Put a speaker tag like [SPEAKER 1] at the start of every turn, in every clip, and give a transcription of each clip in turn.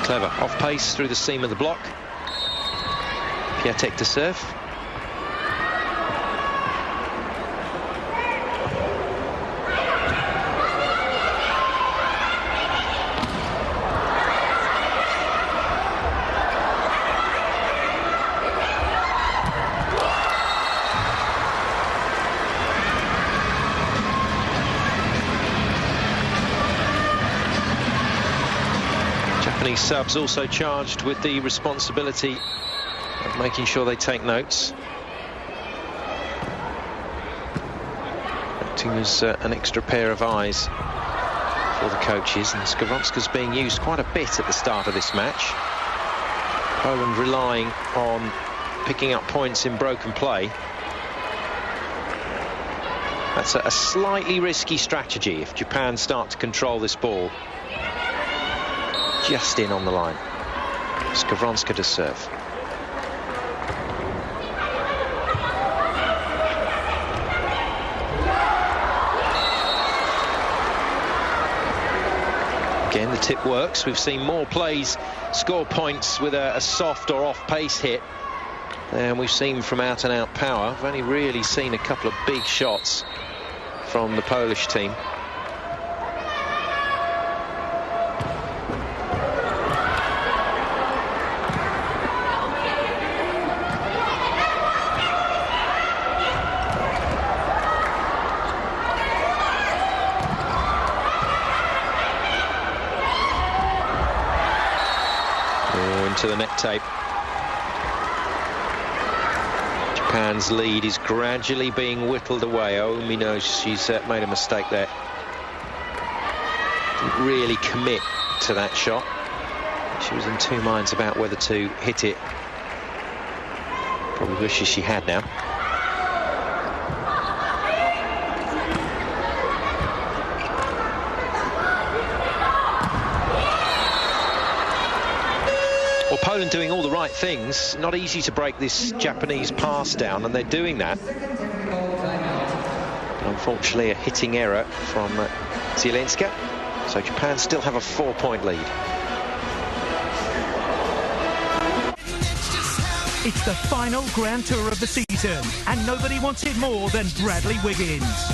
[SPEAKER 1] Clever. Off pace through the seam of the block. Piatek to serve. Japanese subs also charged with the responsibility of making sure they take notes. Acting as an extra pair of eyes for the coaches, and Skowronska's being used quite a bit at the start of this match. Poland relying on picking up points in broken play. That's a slightly risky strategy if Japan start to control this ball. Just in on the line. Skowronska to serve. Again, the tip works. We've seen more plays score points with a soft or off-pace hit than we've seen from out-and-out power. We've only really seen a couple of big shots from the Polish team. To the net tape. Japan's lead is gradually being whittled away. Oumi knows she's made a mistake there. Didn't really commit to that shot. She was in two minds about whether to hit it. Probably wishes she had now. Well, Poland doing all the right things. Not easy to break this Japanese pass down, and they're doing that. Unfortunately, a hitting error from Zielinska. So Japan still have a 4-point lead.
[SPEAKER 2] It's the final Grand Tour of the season, and nobody wants it more than Bradley Wiggins.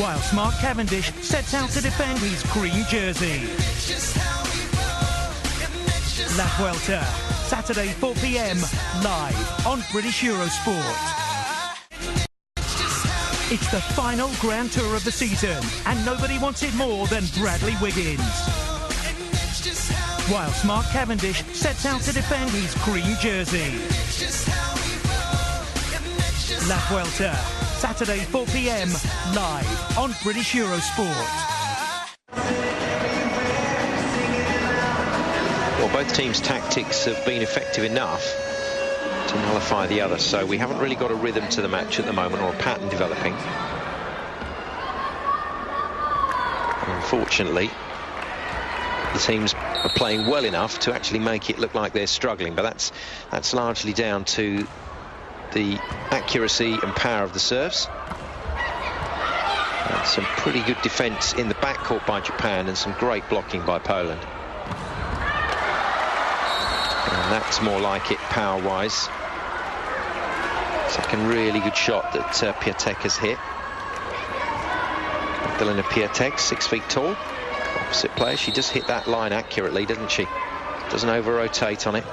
[SPEAKER 2] Whilst Mark Cavendish sets out to defend his green jersey. La Vuelta, Saturday 4 p.m, live on British Eurosport. It's the final Grand Tour of the season, and nobody wants it more than Bradley Wiggins. Whilst Mark Cavendish sets out to defend his green jersey. La Vuelta, Saturday 4 p.m, live on British Eurosport.
[SPEAKER 1] Well, both teams' tactics have been effective enough to nullify the other, so we haven't really got a rhythm to the match at the moment, or a pattern developing. Unfortunately, the teams are playing well enough to actually make it look like they're struggling, but that's largely down to the accuracy and power of the serves. And some pretty good defence in the backcourt by Japan, and some great blocking by Poland. And that's more like it power-wise. Second really good shot that Piatek has hit. Magdalena Piatek, 6 feet tall. Opposite player, she just hit that line accurately, doesn't she? Doesn't over-rotate on it.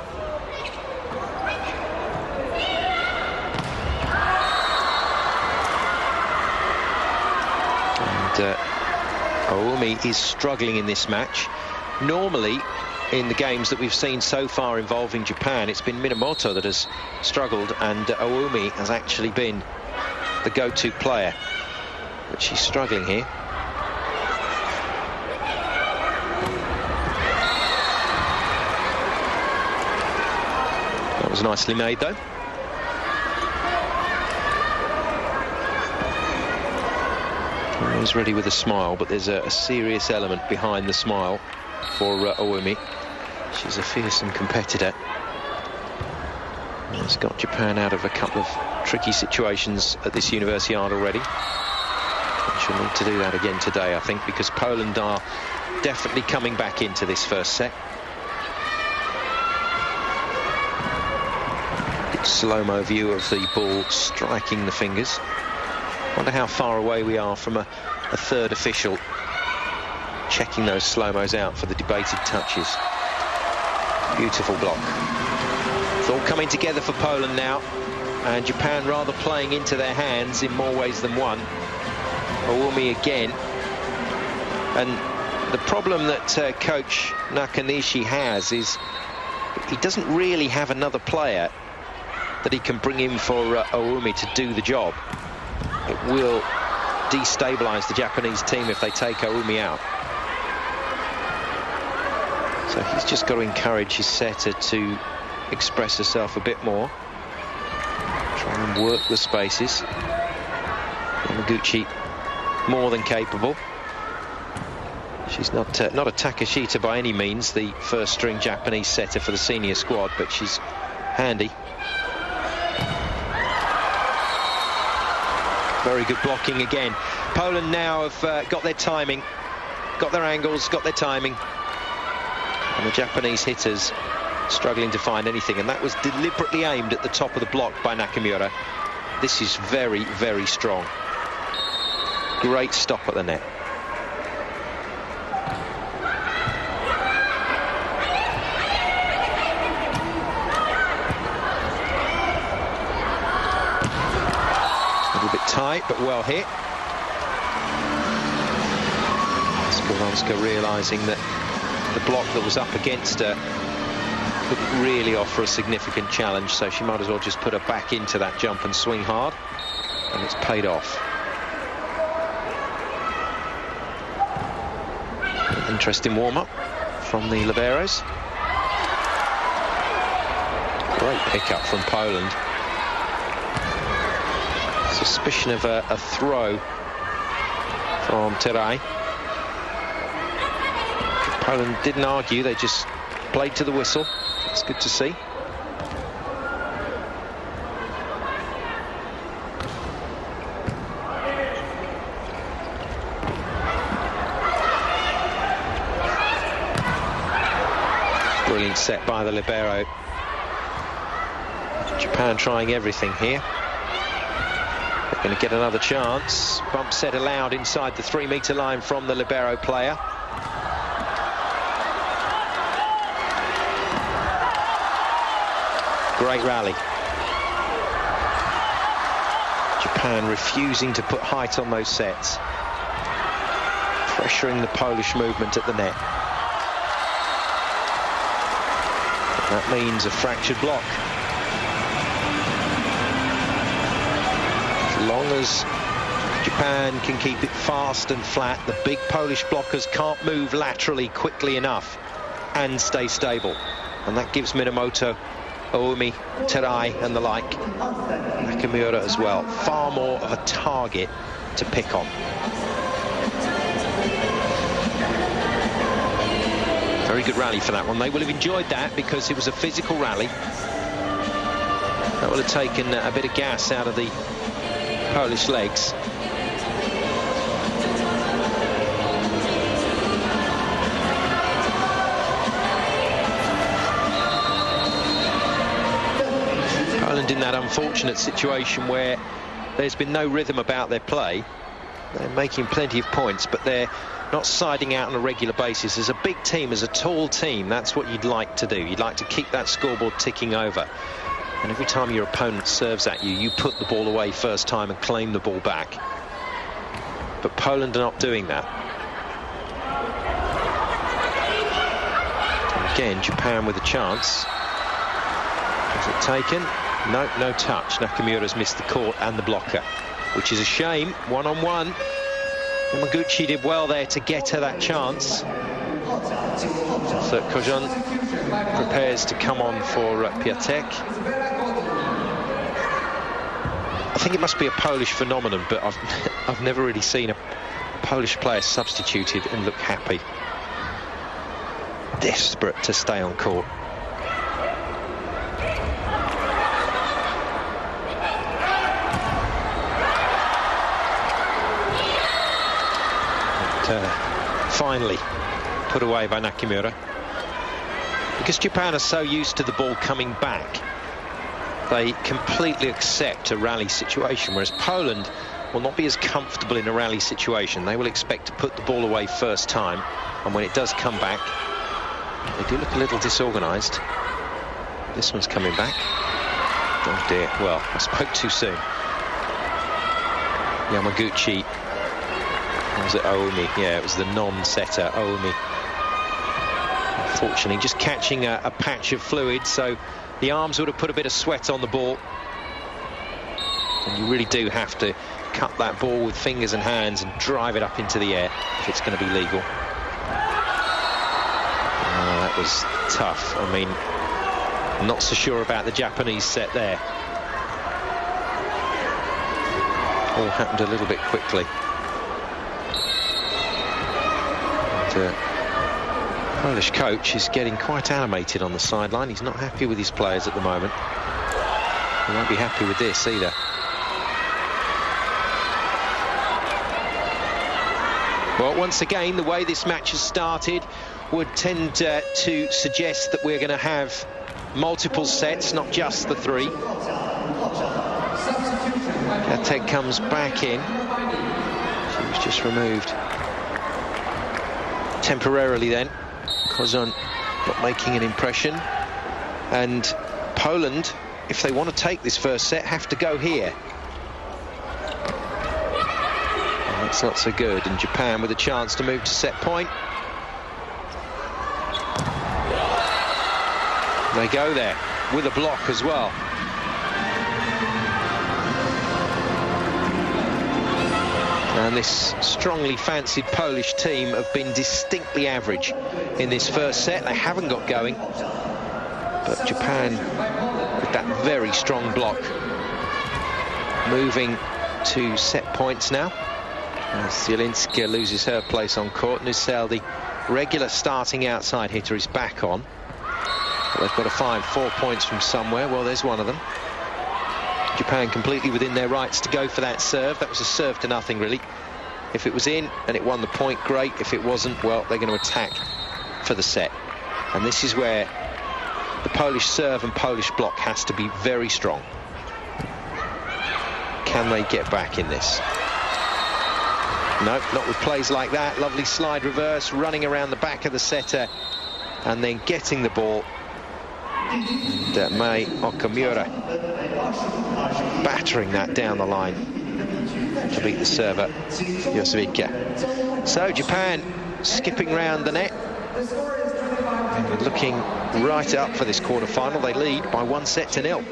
[SPEAKER 1] And Oumi is struggling in this match. Normally, in the games that we've seen so far involving Japan, it's been Minamoto that has struggled, and Oumi has actually been the go-to player. But she's struggling here. That was nicely made, though. Always ready with a smile, but there's a serious element behind the smile for Oumi. She's a fearsome competitor. It's got Japan out of a couple of tricky situations at this Universiade already. She'll need to do that again today, I think, because Poland are definitely coming back into this first set. Good slow-mo view of the ball striking the fingers. Wonder how far away we are from a third official checking those slow-mos out for the debated touches. Beautiful block. It's all coming together for Poland now, and Japan rather playing into their hands in more ways than one. Owumi again. And the problem that coach Nakanishi has is he doesn't really have another player that he can bring in for Owumi to do the job. It will destabilise the Japanese team if they take Owumi out. So he's just got to encourage his setter to express herself a bit more. Try and work the spaces. Yamaguchi more than capable. She's not a Takashita by any means, the first string Japanese setter for the senior squad, but she's handy. Very good blocking again. Poland now have got their timing, got their angles, got their timing. And the Japanese hitters struggling to find anything. And that was deliberately aimed at the top of the block by Nakamura. This is very, very strong. Great stop at the net. Tight, but well hit. Skowronska realising that the block that was up against her couldn't really offer a significant challenge, so she might as well just put her back into that jump and swing hard, and it's paid off. Interesting warm-up from the liberos. Great pick-up from Poland. Suspicion of a throw from Terai. Poland didn't argue, they just played to the whistle. It's good to see. Brilliant set by the libero. Japan trying everything here. Going to get another chance. Bump set allowed inside the 3-metre line from the libero player. Great rally. Japan refusing to put height on those sets. Pressuring the Polish movement at the net. And that means a fractured block. As long as Japan can keep it fast and flat, the big Polish blockers can't move laterally quickly enough and stay stable. And that gives Minamoto, Owumi, Terai and the like, Nakamura as well, far more of a target to pick on. Very good rally for that one. They will have enjoyed that because it was a physical rally. That will have taken a bit of gas out of the Polish legs. Poland in that unfortunate situation where there's been no rhythm about their play. They're making plenty of points, but they're not siding out on a regular basis. As a big team, as a tall team, that's what you'd like to do. You'd like to keep that scoreboard ticking over. And every time your opponent serves at you, you put the ball away first time and claim the ball back. But Poland are not doing that. And again, Japan with a chance. Is it taken? No, no touch. Nakamura's missed the court and the blocker, which is a shame. One-on-one. Yamaguchi did well there to get her that chance. So Kojon prepares to come on for Piatek. I think it must be a Polish phenomenon, but I've never really seen a Polish player substituted and look happy. Desperate to stay on court. finally put away by Nakamura. Because Japan are so used to the ball coming back, they completely accept a rally situation, whereas Poland will not be as comfortable in a rally situation. They will expect to put the ball away first time, and when it does come back, they do look a little disorganised. This one's coming back. Oh dear, well, I spoke too soon. Yamaguchi. Was it Aomi? Yeah, it was the non-setter, Aomi. Unfortunately, just catching a patch of fluid, so the arms would have put a bit of sweat on the ball. And you really do have to cut that ball with fingers and hands and drive it up into the air if it's going to be legal. Oh, that was tough. I mean, I'm not so sure about the Japanese set there. All happened a little bit quickly. And, Polish coach is getting quite animated on the sideline. He's not happy with his players at the moment. He won't be happy with this either. Well, once again, the way this match has started would tend to suggest that we're going to have multiple sets, not just the three. Gatek comes back in. She was just removed temporarily then. Kozon not making an impression. And Poland, if they want to take this first set, have to go here. And that's not so good. And Japan with a chance to move to set point. They go there with a block as well. And this strongly fancied Polish team have been distinctly average in this first set. They haven't got going. But Japan, with that very strong block, moving to set points now. As Zielinska loses her place on court. Nussel, the regular starting outside hitter, is back on. But they've got to find 4 points from somewhere. Well, there's one of them. Japan completely within their rights to go for that serve. That was a serve to nothing, really. If it was in and it won the point, great. If it wasn't, well, they're going to attack for the set. And this is where the Polish serve and Polish block has to be very strong. Can they get back in this? No, not with plays like that. Lovely slide reverse, running around the back of the setter and then getting the ball. And Mai Okamura battering that down the line to beat the server, Josevica. So Japan skipping round the net and looking right up for this quarter-final. They lead by 1-0.